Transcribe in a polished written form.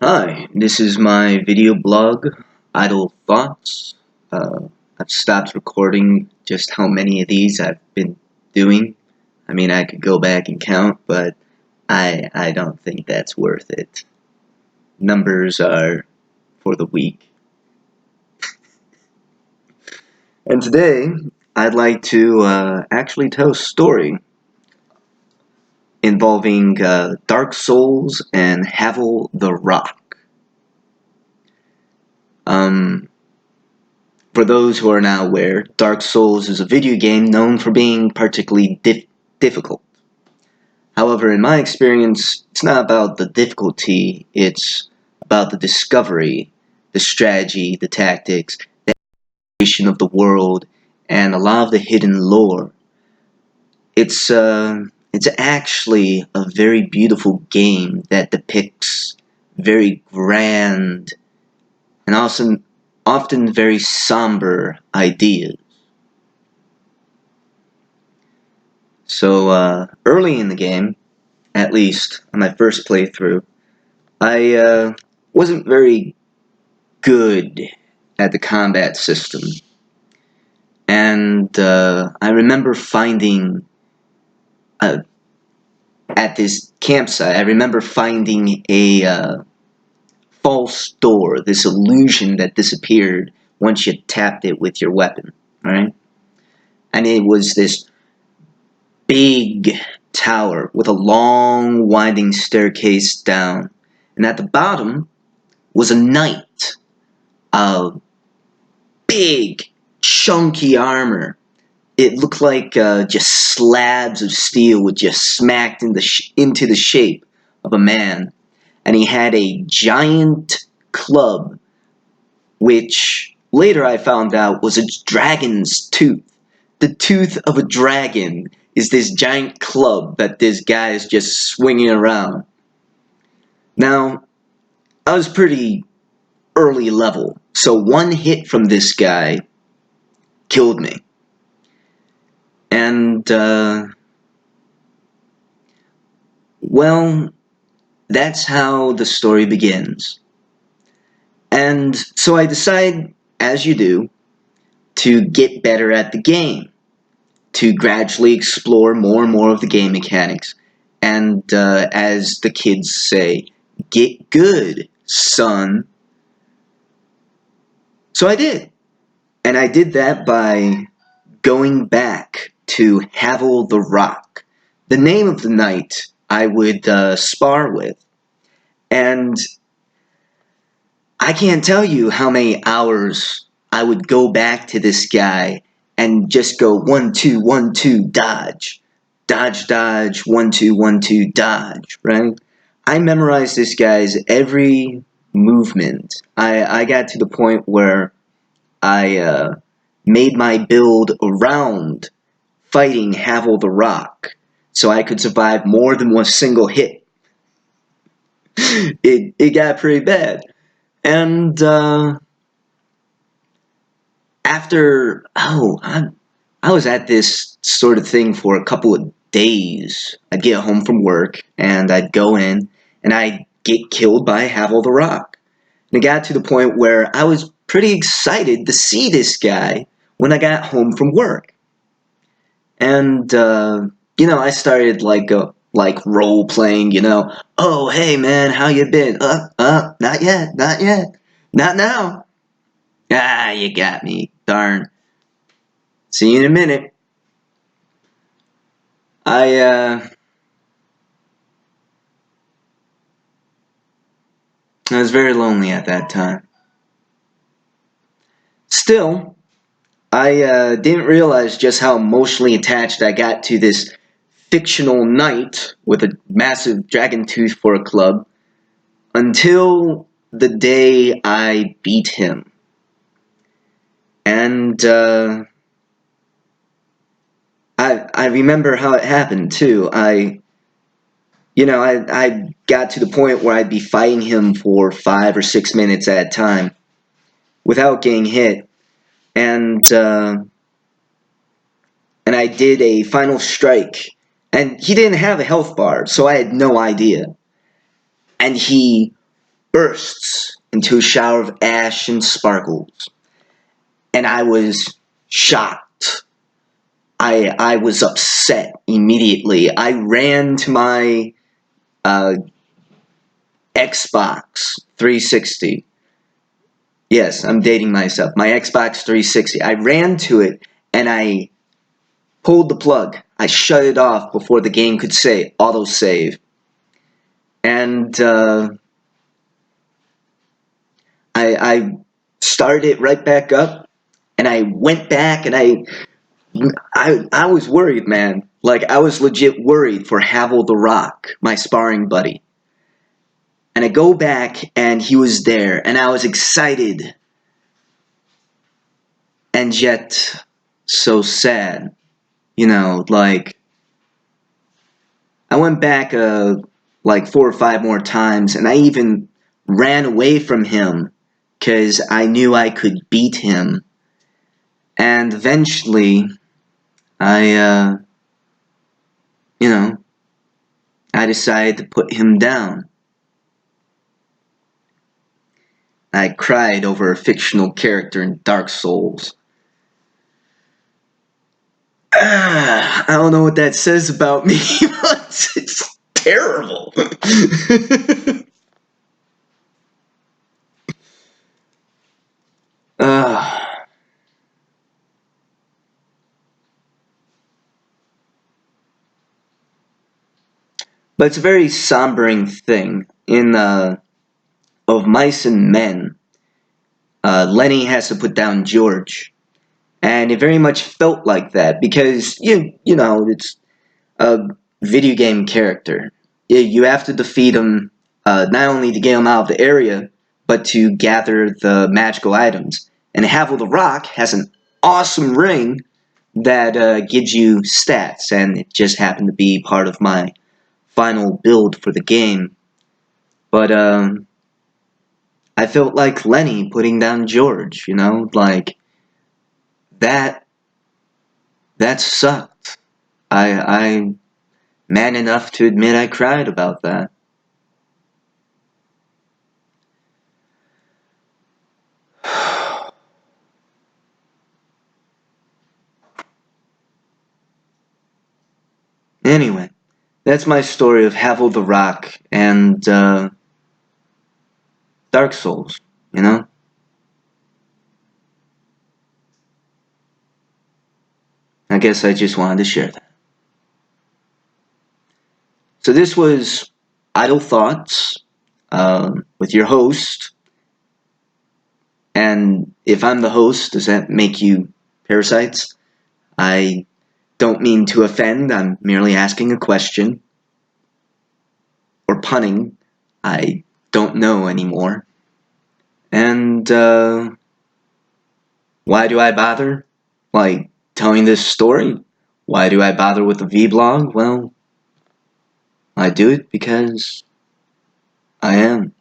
Hi, this is my video blog, Idle Thoughts. I've stopped recording just how many of these I've been doing. I mean, I could go back and count, but I don't think that's worth it. Numbers are for the weak. And today, I'd like to actually tell a story involving Darksouls and Havel the Rock. For those who are not aware, Darksouls is a video game known for being particularly difficult. However, in my experience, it's not about the difficulty, it's about the discovery, the strategy, the tactics, the exploration of the world, and a lot of the hidden lore. It's actually a very beautiful game that depicts very grand and often very somber ideas. So early in the game, at least on my first playthrough, I wasn't very good at the combat system. And I remember finding, at this campsite, I remember finding a false door, this illusion that disappeared once you tapped it with your weapon, right? And it was this big tower with a long winding staircase down, and at the bottom was a knight, a big chunky armor. It looked like just slabs of steel were just smacked into the shape of a man, and he had a giant club, which later I found out was a dragon's tooth. The tooth of a dragon is this giant club that this guy is just swinging around. Now, I was pretty early level, so one hit from this guy killed me. And, well, that's how the story begins. And so I decide, as you do, to get better at the game, to gradually explore more and more of the game mechanics, and as the kids say, get good, son. So I did. And I did that by going back to Havel the Rock, the name of the knight I would spar with. And I can't tell you how many hours I would go back to this guy and just go 1, 2, 1, 2, dodge. Dodge, dodge, 1, 2, 1, 2, dodge, right? I memorized this guy's every movement. I got to the point where I made my build around fighting Havel the Rock so I could survive more than one single hit. It got pretty bad. And after, I was at this sort of thing for a couple of days. I'd get home from work, and I'd go in, and I'd get killed by Havel the Rock. And it got to the point where I was pretty excited to see this guy when I got home from work. And, I started like role-playing, oh, hey, man, how you been? Not yet, not now. Ah, you got me, darn. See you in a minute. I was very lonely at that time. Still, I didn't realize just how emotionally attached I got to this fictional knight with a massive dragon tooth for a club until the day I beat him. And I remember how it happened too. I got to the point where I'd be fighting him for 5 or 6 minutes at a time without getting hit, and I did a final strike, and he didn't have a health bar, so I had no idea. And he bursts into a shower of ash and sparkles. And I was shocked. I was upset immediately. I ran to my Xbox 360. Yes, I'm dating myself. My Xbox 360. I ran to it and I pulled the plug. I shut it off before the game could say autosave. And I started it right back up, and I went back, and I was worried, man. Like, I was legit worried for Havel the Rock, my sparring buddy. And I go back, and he was there, and I was excited, and yet so sad. You know, like, I went back like 4 or 5 more times, and I even ran away from him because I knew I could beat him. And eventually, I I decided to put him down. I cried over a fictional character in Darksouls. I don't know what that says about me, but it's terrible. But it's a very sombering thing. In Of Mice and Men, Lenny has to put down George. And it very much felt like that because, you know, it's a video game character. You have to defeat him not only to get him out of the area, but to gather the magical items. And Havel the Rock has an awesome ring that gives you stats, and it just happened to be part of my final build for the game. But I felt like Lenny putting down George, you know, like that sucked. I'm man enough to admit I cried about that. Anyway, that's my story of Havel the Rock and Dark Souls, you know? I guess I just wanted to share that. So this was Idle Thoughts with your host. And if I'm the host, does that make you parasites? I don't mean to offend. I'm merely asking a question. Or punning. I don't know anymore. And why do I bother? Like, telling this story? Why do I bother with the Vblog? Well, I do it because I am.